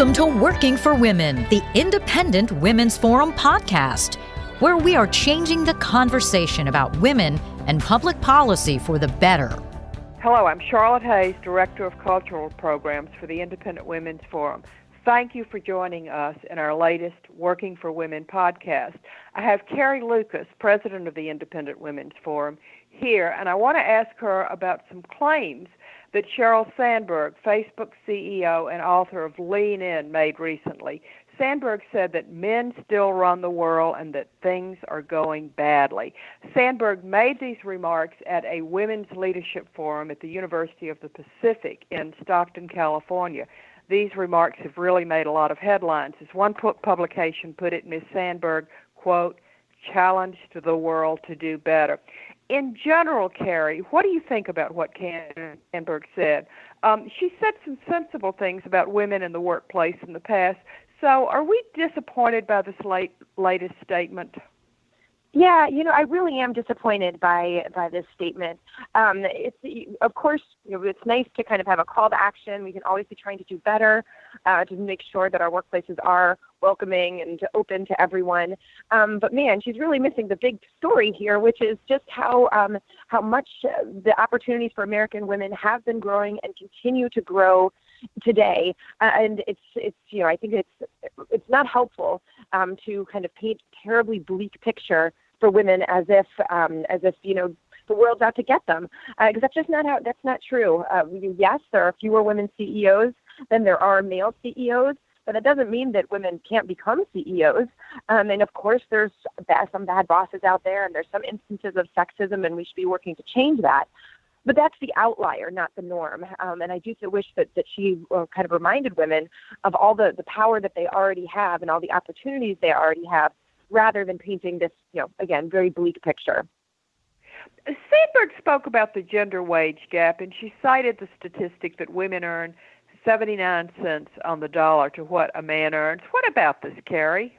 Welcome to Working for Women, the Independent Women's Forum podcast, where we are changing the conversation about women and public policy for the better. Hello, I'm Charlotte Hayes, Director of Cultural Programs for the Independent Women's Forum. Thank you for joining us in our latest Working for Women podcast. I have Carrie Lucas, President of the Independent Women's Forum, here, and I want to ask her about some claims that Sheryl Sandberg, Facebook CEO and author of Lean In, made recently. Sandberg said that men still run the world and that things are going badly. Sandberg made these remarks at a women's leadership forum at the University of the Pacific in Stockton, California. These remarks have really made a lot of headlines. As one publication put it, Ms. Sandberg, quote, challenged the world to do better. In general, Carrie, what do you think about what Sandberg said? She said some sensible things about women in the workplace in the past. So are we disappointed by this latest statement? Yeah, I really am disappointed by this statement. Of course, it's nice to kind of have a call to action. We can always be trying to do better to make sure that our workplaces are welcoming and open to everyone. But man, she's really missing the big story here, which is just how much the opportunities for American women have been growing and continue to grow today. And it's I think it's not helpful to kind of paint a terribly bleak picture for women as if the world's out to get them, because that's not true. Yes, there are fewer women CEOs than there are male CEOs, but that doesn't mean that women can't become CEOs. And of course, there's some bad bosses out there, and there's some instances of sexism, and we should be working to change that. But that's the outlier, not the norm. And I do wish that she kind of reminded women of all the power that they already have and all the opportunities they already have, rather than painting this, again, very bleak picture. Sandberg spoke about the gender wage gap, and she cited the statistic that women earn 79 cents on the dollar to what a man earns. What about this, Carrie?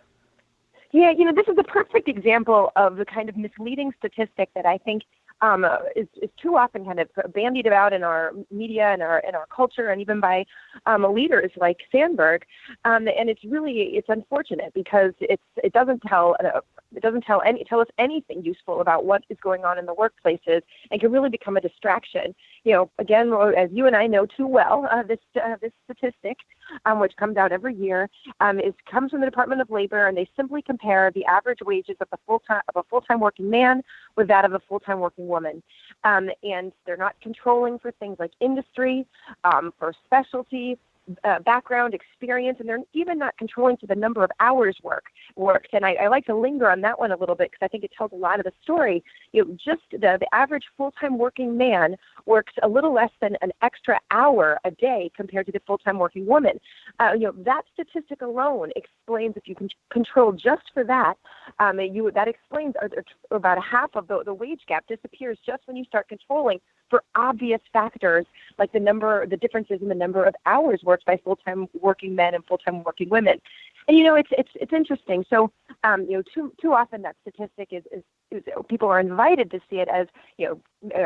Yeah, this is a perfect example of the kind of misleading statistic that I think is too often kind of bandied about in our media and our culture, and even by leaders like Sandberg. And it's unfortunate because it doesn't tell us anything useful about what is going on in the workplaces, and can really become a distraction. Again, as you and I know too well, this statistic, which comes out every year, comes from the Department of Labor, and they simply compare the average wages of a full-time working man with that of a full-time working woman. And they're not controlling for things like industry, for specialty, background, experience, and they're even not controlling for the number of hours worked. And I like to linger on that one a little bit because I think it tells a lot of the story. Just the average full-time working man works a little less than an extra hour a day compared to the full-time working woman. That statistic alone explains, if you can control just for that, that explains about half of the wage gap disappears just when you start controlling for obvious factors like the differences in the number of hours worked by full-time working men and full-time working women. And it's interesting. So too often that statistic is people are invited to see it as a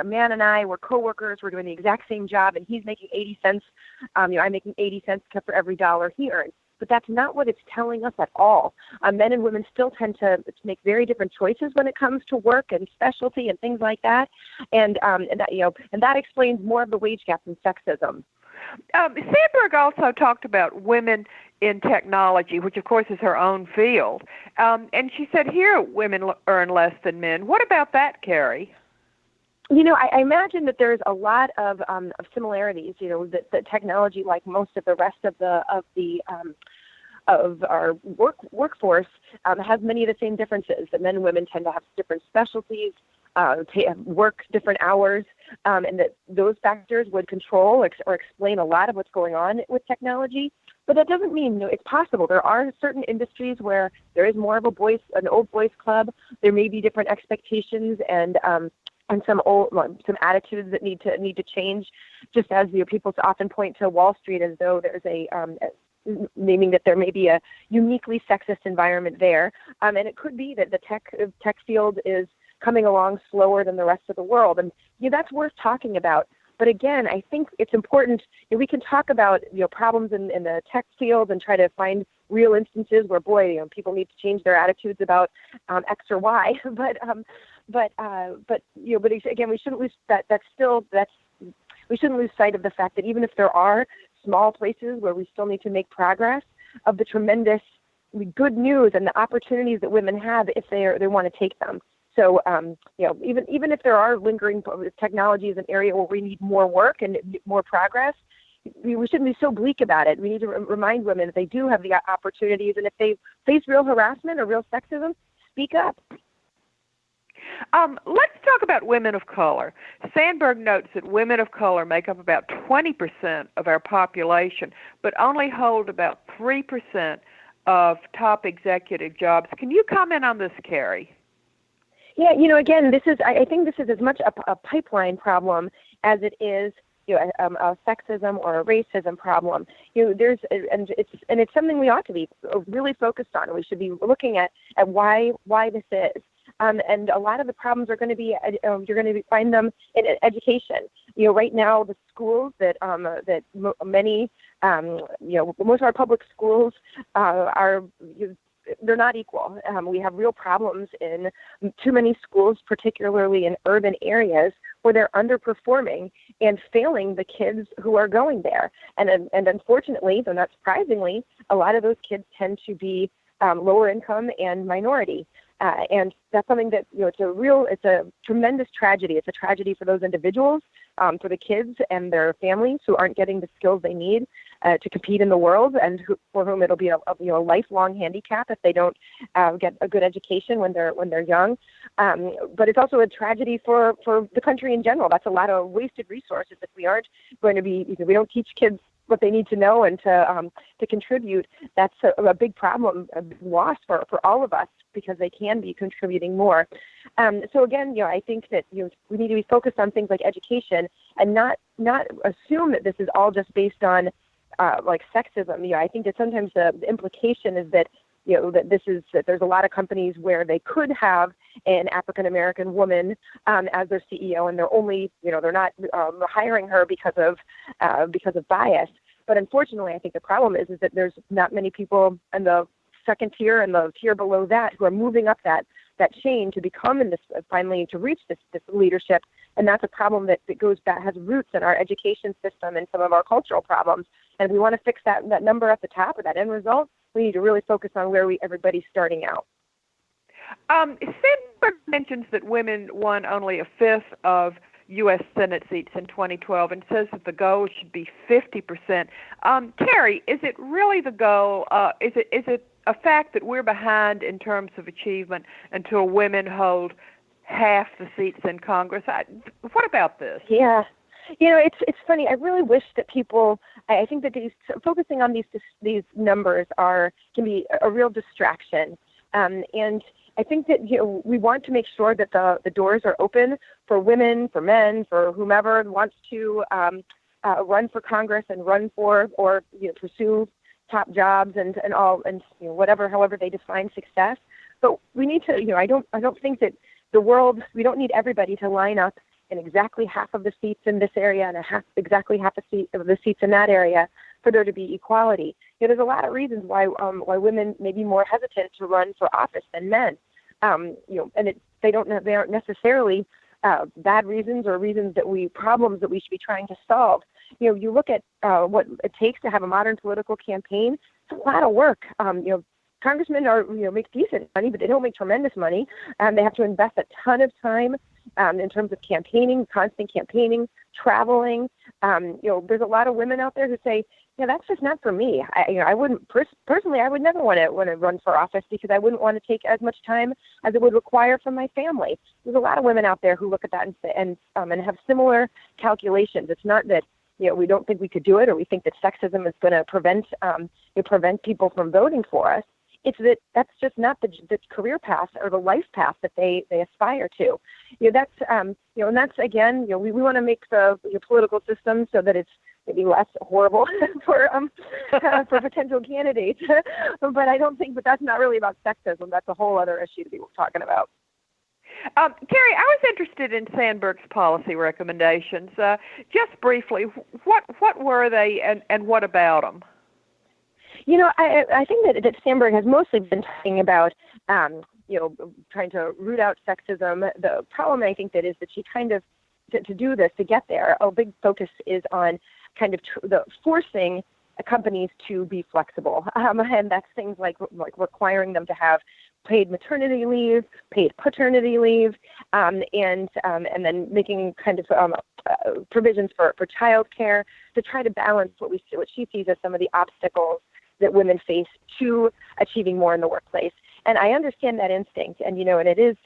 man and I, we're coworkers, we're doing the exact same job, and he's making 80 cents. I'm making 80 cents for every dollar he earns. But that's not what it's telling us at all. Men and women still tend to make very different choices when it comes to work and specialty and things like that, and that explains more of the wage gap than sexism. Sandberg also talked about women in technology, which of course is her own field, and she said here women earn less than men. What about that, Carrie? I imagine that there's a lot of similarities. That technology, like most of the rest of our workforce, has many of the same differences. That men and women tend to have different specialties, work different hours, and that those factors would control or explain a lot of what's going on with technology. But that doesn't mean it's possible. There are certain industries where there is more of an old boys club. There may be different expectations and some attitudes that need to change. Just as people often point to Wall Street as though there's naming that there may be a uniquely sexist environment there, and it could be that the tech field is coming along slower than the rest of the world, and that's worth talking about. But again, I think it's important. We can talk about problems in the tech field and try to find real instances where people need to change their attitudes about X or Y. But again, we shouldn't lose we shouldn't lose sight of the fact that even if there are small places where we still need to make progress, of the tremendous good news and the opportunities that women have if they want to take them. So, even if there are lingering technologies, an area where we need more work and more progress, we shouldn't be so bleak about it. We need to remind women that they do have the opportunities, and if they face real harassment or real sexism, speak up. Let's talk about women of color. Sandberg notes that women of color make up about 20% of our population, but only hold about 3% of top executive jobs. Can you comment on this, Carrie? Yeah, again, I think this is as much a pipeline problem as it is a sexism or a racism problem. It's something we ought to be really focused on. We should be looking at why this is. And a lot of the problems are going to be you're going to find them in education. Right now the schools that many most of our public schools they're not equal. We have real problems in too many schools, particularly in urban areas, where they're underperforming and failing the kids who are going there. And unfortunately, though not surprisingly, a lot of those kids tend to be lower income and minority. And that's something that, it's a tremendous tragedy. It's a tragedy for those individuals, for the kids and their families who aren't getting the skills they need to compete in the world, and for whom it'll be a lifelong handicap if they don't get a good education when they're young. But it's also a tragedy for the country in general. That's a lot of wasted resources if we aren't going to be, we don't teach kids what they need to know and to contribute. That's a big problem, a big loss for all of us, because they can be contributing more. So again, I think that we need to be focused on things like education and not assume that this is all just based on like sexism. I think that sometimes the implication is that that there's a lot of companies where they could have an African American woman as their CEO, and they're only they're not hiring her because of bias. But unfortunately, I think the problem is that there's not many people in the second tier and the tier below that who are moving up that chain to become in this, finally to reach this leadership. And that's a problem that goes back, has roots in our education system and some of our cultural problems. And if we want to fix that number at the top, or that end result, we need to really focus on where everybody's starting out. Sandberg mentions that women won only a fifth of U.S. Senate seats in 2012 and says that the goal should be 50%. Carrie, is it really the goal? Is it a fact that we're behind in terms of achievement until women hold half the seats in Congress? What about this? Yeah. It's funny. I really wish that people, I think that focusing on these numbers can be a real distraction. And I think that we want to make sure that the doors are open for women, for men, for whomever wants to run for Congress and run for or pursue top jobs and all, and however they define success. But we need to I don't think that we don't need everybody to line up in exactly half of the seats in this area and exactly half of the seats in that area for there to be equality. There's a lot of reasons why women may be more hesitant to run for office than men. And they aren't necessarily bad reasons or problems that we should be trying to solve. You look at what it takes to have a modern political campaign. It's a lot of work. Congressmen make decent money, but they don't make tremendous money. They have to invest a ton of time in terms of campaigning, constant campaigning, traveling. There's a lot of women out there who say, that's just not for me. I wouldn't personally. I would never want to run for office because I wouldn't want to take as much time as it would require from my family. There's a lot of women out there who look at that and have similar calculations. It's not that we don't think we could do it, or we think that sexism is going to prevent people from voting for us. It's that's just not the career path or the life path that they aspire to. That's and that's again, we want to make the political system so that it's maybe less horrible for potential candidates. But I don't think. But that's not really about sexism. That's a whole other issue to be talking about. Carrie, I was interested in Sandberg's policy recommendations. Just briefly, what were they, and what about them? I think that Sandberg has mostly been talking about, trying to root out sexism. The problem, I think, that is that she kind of, to do this, to get there, a big focus is on kind of the forcing companies to be flexible. And that's things like requiring them to have paid maternity leave, paid paternity leave, and then making kind of provisions for childcare to try to balance what she sees as some of the obstacles that women face to achieving more in the workplace. And I understand that instinct, and it is,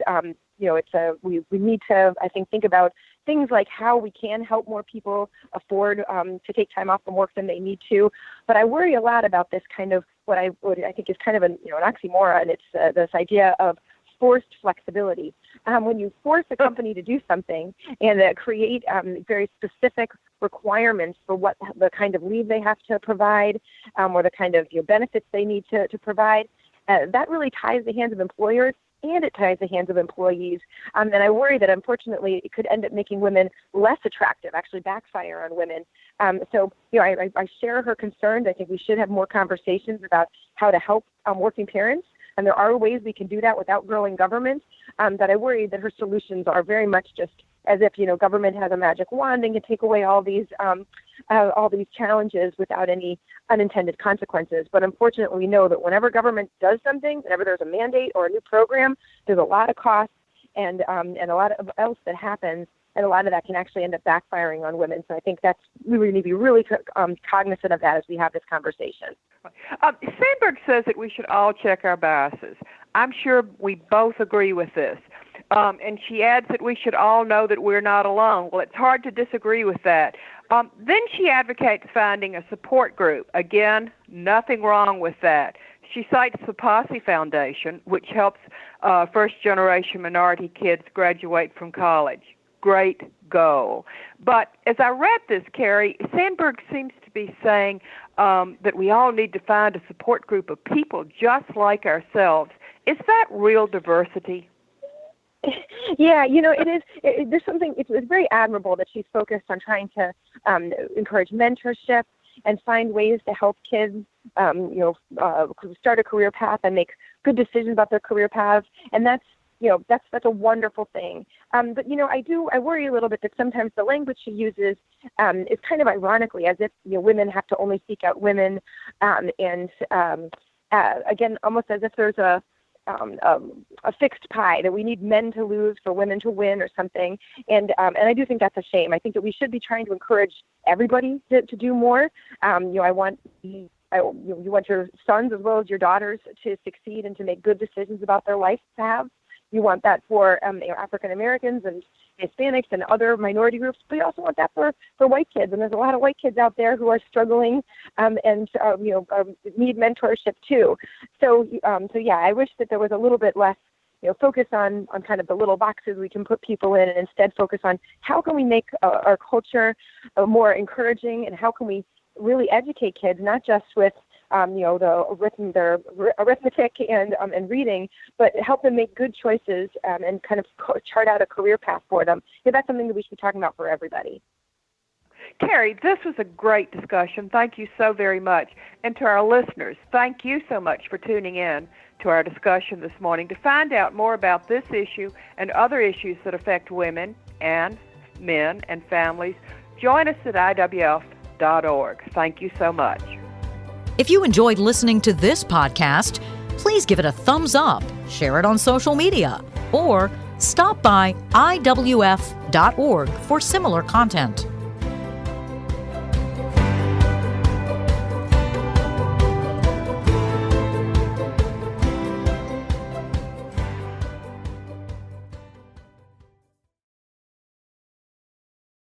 we need to, I think about things like how we can help more people afford to take time off from work than they need to. But I worry a lot about this kind of what I think is kind of an oxymoron. It's this idea of forced flexibility. When you force a company to do something and create very specific requirements for what the kind of leave they have to provide, or the kind of benefits they need to provide, that really ties the hands of employers and it ties the hands of employees. And I worry that, unfortunately, it could end up making women less attractive, actually backfire on women. So I share her concerns. I think we should have more conversations about how to help working parents. And there are ways we can do that without growing government. That I worry that her solutions are very much just as if government has a magic wand and can take away all these challenges without any unintended consequences. But unfortunately, we know that whenever government does something, whenever there's a mandate or a new program, there's a lot of costs and a lot of else that happens, and a lot of that can actually end up backfiring on women. So I think we need to be really cognizant of that as we have this conversation. Sandberg says that we should all check our biases. I'm sure we both agree with this. And she adds that we should all know that we're not alone. Well, it's hard to disagree with that. Then she advocates finding a support group. Again, nothing wrong with that. She cites the Posse Foundation, which helps first-generation minority kids graduate from college. Great goal. But as I read this, Carrie, Sandberg seems to be saying that we all need to find a support group of people just like ourselves. Is that real diversity? Yeah, it is. There's something. It's very admirable that she's focused on trying to encourage mentorship and find ways to help kids, start a career path and make good decisions about their career paths. And that's a wonderful thing. But I worry a little bit that sometimes the language she uses is kind of ironically as if women have to only seek out women, and again, almost as if there's a fixed pie that we need men to lose for women to win or something. And I do think that's a shame. I think that we should be trying to encourage everybody to do more. You want your sons as well as your daughters to succeed and to make good decisions about their life to have. You want that for African Americans and Hispanics and other minority groups, but you also want that for white kids. And there's a lot of white kids out there who are struggling and need mentorship too. So yeah, I wish that there was a little bit less focus on kind of the little boxes we can put people in, and instead focus on how can we make our culture more encouraging, and how can we really educate kids, not just with their arithmetic and reading, but help them make good choices and kind of chart out a career path for them. That's something that we should be talking about for everybody. Carrie, this was a great discussion. Thank you so very much. And to our listeners, thank you so much for tuning in to our discussion this morning. To find out more about this issue and other issues that affect women and men and families, join us at IWF.org. Thank you so much. If you enjoyed listening to this podcast, please give it a thumbs up, share it on social media, or stop by IWF.org for similar content.